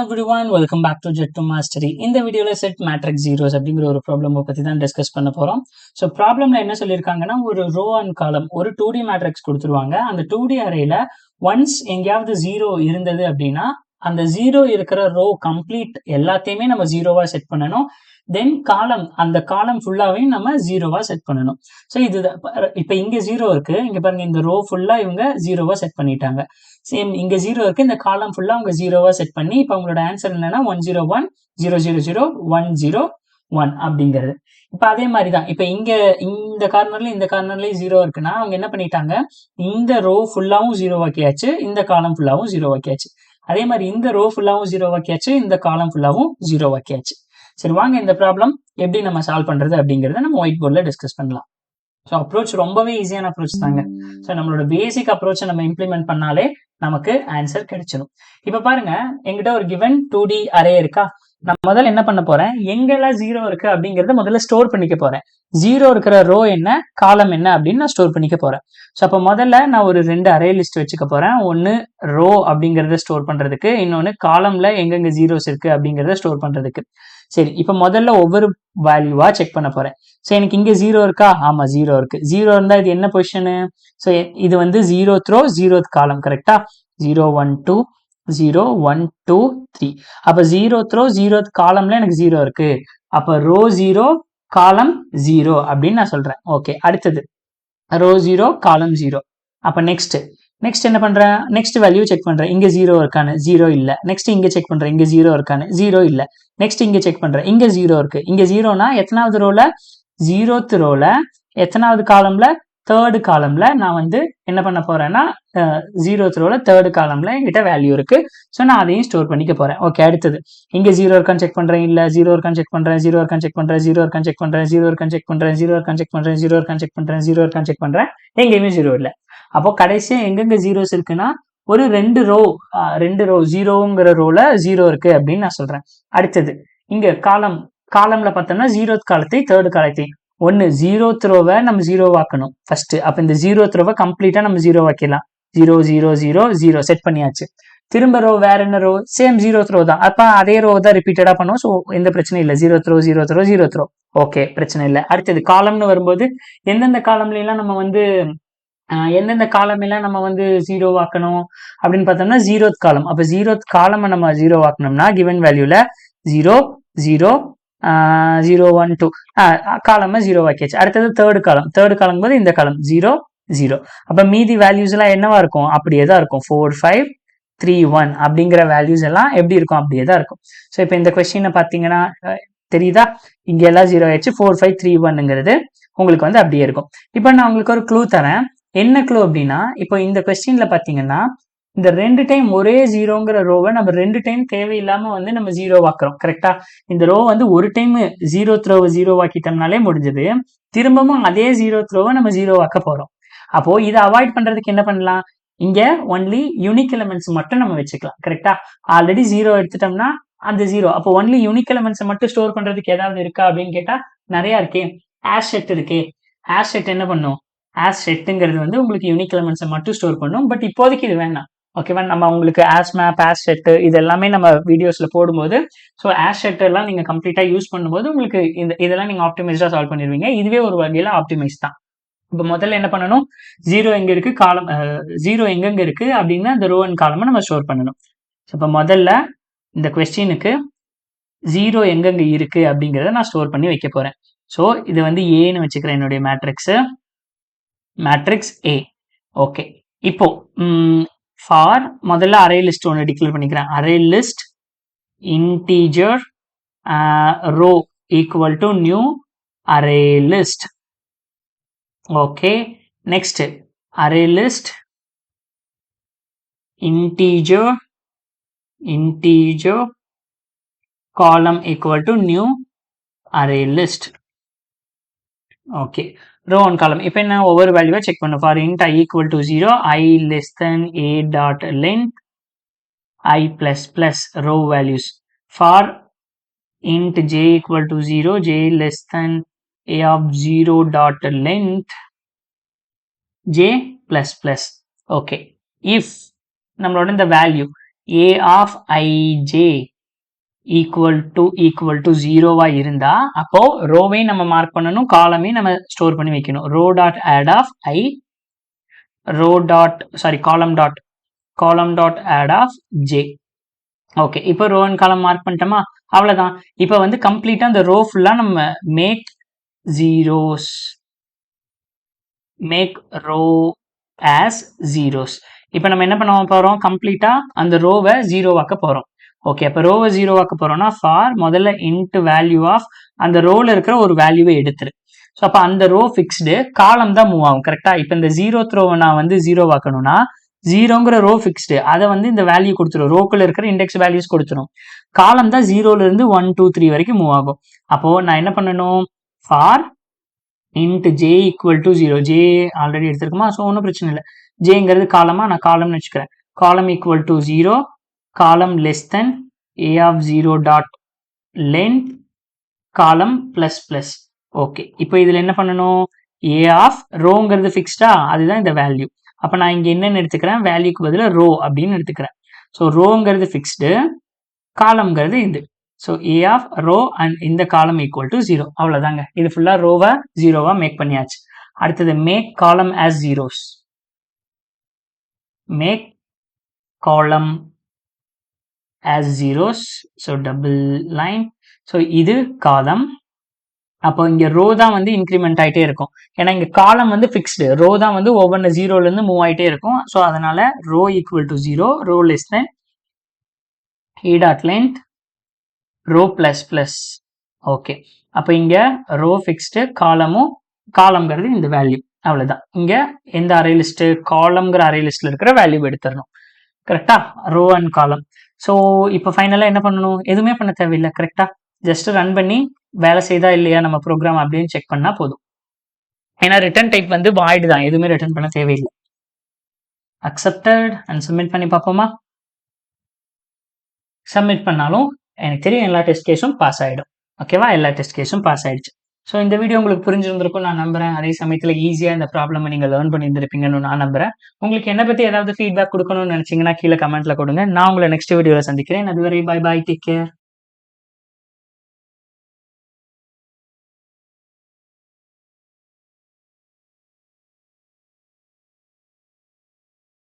everyone, welcome back to Jet to Mastery. இந்த வீடியோல set matrix zeros அப்படிங்கிற ஒரு ப்ராப்ளம் பத்தி தான் டிஸ்கஸ் பண்ண போறோம். ஸோ ப்ராப்ளம்ல என்ன சொல்லியிருக்காங்கன்னா, ஒரு ரோ அண்ட் காலம் ஒரு 2D மேட்ரிக்ஸ் கொடுத்துருவாங்க. அந்த 2D அரேல ஒன்ஸ் எங்கேயாவது ஜீரோ இருந்தது அப்படின்னா அந்த ஜீரோ இருக்கிற ரோ கம்ப்ளீட் எல்லாத்தையுமே நம்ம ஜீரோவா செட் பண்ணணும். தென் காலம், அந்த காலம் ஃபுல்லாவையும் நம்ம ஜீரோவா செட் பண்ணணும். ஸோ இது இப்ப இங்க ஜீரோ இருக்கு, இங்க பாருங்க இந்த ரோ ஃபுல்லா இவங்க ஜீரோவா செட் பண்ணிட்டாங்க. சேம் இங்க ஜீரோ இருக்கு, இந்த காலம் ஃபுல்லா அவங்க ஜீரோவா செட் பண்ணி இப்ப அவங்களோட ஆன்சர் என்னன்னா 101,000,101 அப்படிங்கிறது. இப்ப அதே மாதிரிதான் இப்ப இங்க இந்த கார்னர்லயும் ஜீரோ இருக்குன்னா அவங்க என்ன பண்ணிட்டாங்க, இந்த ரோ ஃபுல்லாவும் ஜீரோ ஆக்கியாச்சு, இந்த காலம் ஃபுல்லாவும் ஜீரோ ஆக்கியாச்சு. அதே மாதிரி இந்த ரோ ஃபுல்லாவும் ஜீரோ ஆக்கியாச்சு, இந்த காலம் ஃபுல்லாவும் ஜீரோ ஆக்கியாச்சு. சரி, வாங்க இந்த ப்ராப்ளம் எப்படி நம்ம சால்வ் பண்றது அப்படிங்கறத நம்ம ஒயிட் போர்ட்ல டிஸ்கஸ் பண்ணலாம். ஸோ அப்ரோச் ரொம்பவே ஈஸியான அப்ரோச் தாங்க. ஸோ நம்மளோட பேசிக் அப்ரோச்சை நம்ம இம்ப்ளிமெண்ட் பண்ணாலே நமக்கு ஆன்சர் கிடைச்சிடும். இப்ப பாருங்க, எங்கிட்ட ஒரு கிவன் 2D அரே இருக்கா. நான் முதல்ல என்ன பண்ண போறேன், எங்கெல்லாம் ஜீரோ இருக்கு அப்படிங்கறத முதல்ல ஸ்டோர் பண்ணிக்க போறேன். ஜீரோ இருக்கிற ரோ என்ன, காலம் என்ன அப்படின்னு நான் ஸ்டோர் பண்ணிக்க போறேன். ஸோ அப்போ முதல்ல நான் ஒரு 2 அரே லிஸ்ட் வச்சுக்க போறேன். ஒன்னு ரோ அப்படிங்கறத ஸ்டோர் பண்றதுக்கு, இன்னொன்னு காலம்ல எங்கெங்க ஜீரோஸ் இருக்கு அப்படிங்கறத ஸ்டோர் பண்றதுக்கு. சரி, இப்ப முதல்ல ஒவ்வொரு வேல்யூவா செக் பண்ண போறேன். ஸோ எனக்கு இங்க ஜீரோ இருக்கா, ஆமா ஜீரோ இருக்கு. ஜீரோ இருந்தா இது என்ன பொசிஷனு, ஸோ இது வந்து 0th ரோ 0th காலம், கரெக்டா. 0 1 2 0 1 2 3. அப்ப 0th ரோ 0th காலம்ல எனக்கு ஜீரோ இருக்கு. அப்ப ரோ 0 காலம் 0 அப்படின்னு நான் சொல்றேன். ஓகே, அடுத்தது ரோ 0 காலம் 0. அப்ப நெக்ஸ்ட் என்ன பண்றேன், நெக்ஸ்ட் வேல்யூ செக் பண்றேன். இங்க ஜீரோ இருக்கானு, ஜீரோ இல்ல. நெக்ஸ்ட் இங்க செக் பண்றேன், இங்க ஜீரோ இருக்கானு, ஜீரோ இல்ல. நெக்ஸ்ட் இங்க செக் பண்றேன், இங்க ஜீரோ இருக்கு. இங்க ஜீரோனா எத்தனாவது ரோல, 0th ரோல எத்தனாவது காலம்ல, 3rd காலம்ல நான் வந்து என்ன பண்ண போறேன்னா 0th ரோல 3rd காலம்ல என்கிட்ட வேல்யூ இருக்கு. ஸோ நான் அதையும் ஸ்டோர் பண்ணிக்க போறேன். ஓகே, அடுத்தது இங்க ஜீரோ இருக்கான்னு செக் பண்றேன், இல்ல. ஜீரோ இருக்கான்னு செக் பண்றேன், ஜீரோ இருக்கான்னு செக் பண்றேன், ஜீரோ இருக்கான்னு செக் பண்றேன், ஜீரோ இருக்கான்னு செக் பண்றேன், ஜீரோ இருக்கான்னு செக் பண்றேன், ஜீரோ இருக்கான்னு செக் பண்றேன், ஜீரோ இருக்கான்னு செக் பண்றேன், எங்கேயுமே ஜீரோ இல்ல. அப்போ கடைசியா எங்கெங்க ஜீரோஸ் இருக்குன்னா ஒரு 2 ரோ ஜீரோங்கிற ரோல ஜீரோ இருக்கு அப்படின்னு நான் சொல்றேன். அடுத்தது இங்க காலம்ல பார்த்தோம்னா 0th காலத்தை 3rd காலத்தை 0th ரோவை நம்ம ஜீரோ ஆக்கணும் ஃபர்ஸ்ட். அப்ப இந்த 0th ரோவை கம்ப்ளீட்டா நம்ம ஜீரோ ஆக்கிடலாம். 0 0 0 0 செட் பண்ணியாச்சு. திரும்ப ரோ வேற என்ன ரோ, சேம் 0th ரோ தான். அப்ப அதே ரோ தான் ரிப்பீட்டடா பண்ணுவோம். ஸோ எந்த பிரச்சனையும் இல்லை. 0th row 0th row. Okay, பிரச்சனை இல்லை. அடுத்தது காலம்னு வரும்போது எந்தெந்த காலம்ல எல்லாம் நம்ம வந்து ஜீரோ ஆக்கணும் அப்படின்னு பார்த்தோம்னா 0th காலம். அப்ப 0th காலம் நம்ம ஜீரோ ஆக்கணும்னா கிவன் வேல்யூல 0 0 0 1 2 காலமா ஜீரோ ஆக்கியாச்சு. அடுத்தது 3rd காலம் போது இந்த காலம் 0 0. அப்ப மீதி வேல்யூஸ் எல்லாம் என்னவா இருக்கும், அப்படியே தான் இருக்கும். 4 5 3 1 அப்படிங்கிற வேல்யூஸ் எல்லாம் எப்படி இருக்கும், அப்படியே தான் இருக்கும். ஸோ இப்போ இந்த கொஸ்டினை பார்த்தீங்கன்னா தெரியுதா, இங்க எல்லாம் ஜீரோ ஆயிடுச்சு. 4 5 3 1ங்கிறது உங்களுக்கு வந்து அப்படியே இருக்கும். இப்போ நான் உங்களுக்கு ஒரு க்ளூ தரேன். என்ன க்ளூ அப்படின்னா, இப்போ இந்த கொஸ்டின்ல பாத்தீங்கன்னா இந்த 2 டைம் ஒரே ஜீரோங்கிற ரோவை நம்ம 2 டைம் தேவையில்லாம வந்து நம்ம ஜீரோ ஆக்குறோம், கரெக்டா. இந்த ரோ வந்து ஒரு டைம் 0th ரோவை ஜீரோ ஆக்கிட்டோம்னாலே முடிஞ்சது. திரும்பவும் அதே 0th ரோவை நம்ம ஜீரோ ஆக்க போறோம். அப்போ இதை அவாய்ட் பண்றதுக்கு என்ன பண்ணலாம், இங்க ஒன்லி யூனிக் எலிமெண்ட்ஸ் மட்டும் நம்ம வச்சுக்கலாம், கரெக்டா. ஆல்ரெடி ஜீரோ எடுத்துட்டோம்னா அந்த ஜீரோ, அப்போ ஒன்லி யூனிக் எலிமெண்ட்ஸ் மட்டும் ஸ்டோர் பண்றதுக்கு ஏதாவது இருக்கா அப்படின்னு கேட்டா நிறைய இருக்கே. ஹேஷ் செட் இருக்கே. ஹேஷ் செட் என்ன பண்ணும், ஆஸ் செட்டுங்கிறது வந்து உங்களுக்கு யூனிக் எலிமெண்ட்ஸை மட்டும் ஸ்டோர் பண்ணும். பட் இப்போதைக்கு இது வேணாம், ஓகேவா. நம்ம உங்களுக்கு ஆஸ் மேப், ஆஸ் செட் இது எல்லாமே நம்ம வீடியோஸ்ல போடும்போது, ஸோ ஆஸ் செட் எல்லாம் நீங்க கம்ப்ளீட்டா யூஸ் பண்ணும்போது உங்களுக்கு இதெல்லாம் நீங்க ஆப்டிமைஸ்டா சால்வ் பண்ணிடுவீங்க. இதுவே ஒரு வகையில ஆப்டிமைஸ் தான். இப்போ முதல்ல என்ன பண்ணணும், ஜீரோ எங்க இருக்கு, காலம் ஜீரோ எங்கெங்க இருக்கு அப்படின்னா இந்த ரோ அண்ட் காலமை நம்ம ஸ்டோர் பண்ணணும். இப்போ முதல்ல இந்த கொஸ்டினுக்கு ஜீரோ எங்கெங்க இருக்கு அப்படிங்கிறத நான் ஸ்டோர் பண்ணி வைக்க போறேன். ஸோ இது வந்து ஏன்னு வச்சுக்கிறேன், என்னுடைய மேட்ரிக்ஸ் ஏ. ஓகே, இப்போ ஃபார் முதல்ல அரே லிஸ்ட் ஒன்று டிக்ளேர் பண்ணிக்கிறேன். Array list integer row equal to new array list. Okay, next array list integer column equal to new array list. Okay, row and column. இப்போ என்ன, ஒவ்வொரு வேல்யூவா check பண்ணும். For int I equal to 0, I less than a dot length, I plus plus row values. For int j equal to 0, j less than a of 0 dot length, j plus plus. Okay, if நம்மளோட இந்த value a of ij equal to 0வா இருந்தா அப்போ ரோவையும் நம்ம mark பண்ணணும், காலமையும் நம்ம store பண்ணி வைக்கணும். Row dot add of I column dot add of J. Okay, இப்போ ரோ அண்ட் காலம் மார்க் பண்ணிட்டோமா, அவ்வளவுதான். இப்போ வந்து கம்ப்ளீட்டா அந்த ரோ ஃபுல்லா நம்ம மேக் ரோ ஆஸ் ஜீரோஸ். இப்போ நம்ம என்ன பண்ண போறோம், கம்ப்ளீட்டா அந்த ரோவை ஜீரோவாக்க போறோம். ஓகே, அப்போ ரோவை ஜீரோவாக்க போறோம்னா ஃபார் முதல்ல இன்ட் வேல்யூ ஆஃப் அந்த ரோல இருக்கிற ஒரு வேல்யூவை எடுத்துரு. ஸோ அப்போ அந்த ரோ ஃபிக்ஸ்டு, காலம் தான் மூவ் ஆகும். கரெக்டா? இப்போ இந்த 0th ரோவை நான் வந்து ஜீரோவாக்கணும்னா 0ங்கிற ரோ ஃபிக்ஸ்டு, அதை வந்து இந்த வேல்யூ கொடுத்துரும், ரோக்குள்ள இருக்கிற இண்டெக்ஸ் வேல்யூஸ் கொடுத்துரும். காலம் தான் 0ல இருந்து 1 2 3 வரைக்கும் மூவ் ஆகும். அப்போ நான் என்ன பண்ணணும், for int j equal to 0, j already எடுத்திருக்குமா, ஸோ ஒன்றும் பிரச்சனை இல்லை. ஜேங்கிறது காலமா, நான் காலம்னு வச்சுக்கிறேன். காலம் equal to 0, column less than A of 0 dot length column plus plus. Okay, இப்போ இதில் என்ன பண்ணணும், ஏ ஆஃப் ரோங்கிறது ஃபிக்ஸ்டா, அதுதான் இந்த வேல்யூ. அப்போ நான் இங்கே என்னென்னு எடுத்துக்கிறேன், வேல்யூக்கு பதிலாக ரோ அப்படின்னு எடுத்துக்கிறேன். ஸோ ரோங்கிறது ஃபிக்ஸ்டு, காலம்ங்கிறது இது. So A of row and இந்த காலம் ஈக்குவல் டு 0. அவ்வளோதாங்க, இது ஃபுல்லாக ரோவை ஜீரோவா மேக் பண்ணியாச்சு. அடுத்தது make column as zeros. Make column as zeros. So double line. So இது காலம். அப்போ இங்க ரோ தான் வந்து இன்க்ரிமெண்ட் ஆகிட்டே இருக்கும், ஏன்னா இங்க காலம் வந்து ஃபிக்ஸ்டு, ரோ தான் வந்து ஒவ்வொன்று 0லேருந்து மூவ் ஆகிட்டே இருக்கும். ஸோ அதனால row equal to 0, row less than A dot length row plus plus. Okay, அப்போ இங்க ரோ ஃபிக்ஸ்டு, காலம்ங்கிறது இந்த வேல்யூ. அவ்வளோதான். இங்க எந்த அரே லிஸ்ட், காலம்ங்கிற அரே லிஸ்ட்ல இருக்கிற வேல்யூ எடுத்துடணும். கரெக்டா? ரோ அண்ட் காலம். ஸோ இப்போ ஃபைனலாக என்ன பண்ணணும், எதுவுமே பண்ண தேவையில்லை. கரெக்டா? ஜஸ்ட் ரன் பண்ணி வேலை செய்தா இல்லையா நம்ம ப்ரோக்ராம் அப்படின்னு செக் பண்ணா போதும். ஏன்னா ரிட்டர்ன் டைப் வந்து வாய்டு தான், எதுவுமே ரிட்டர்ன் பண்ண தேவையில்லை. அக்செப்டட் அண்ட் சப்மிட் பண்ணி பார்ப்போமா. சப்மிட் பண்ணாலும் எனக்கு தெரியும் எல்லா டெஸ்ட் கேஸும் பாஸ் ஆகிடும். ஓகேவா? எல்லா டெஸ்ட் கேஸும் பாஸ் ஆயிடுச்சு. ஸோ இந்த வீடியோ உங்களுக்கு புரிஞ்சிருந்திருக்கும் நான் நம்புறேன். அதே சமயத்தில் ஈஸியாக இந்த ப்ராப்ளம் நீங்கள் லேர்ன் பண்ணியிருந்திருப்பீங்கன்னு நான் நம்புறேன். உங்களுக்கு என்ன பற்றி ஏதாவது ஃபீட்பேக் கொடுக்கணும்னு நினைச்சீங்கன்னா கீழே கமெண்ட்ல கொடுங்க. நான் உங்களை நெக்ஸ்ட் வீடியோவில் சந்திக்கிறேன். அதுவரை பை பாய், டேக் கேர்.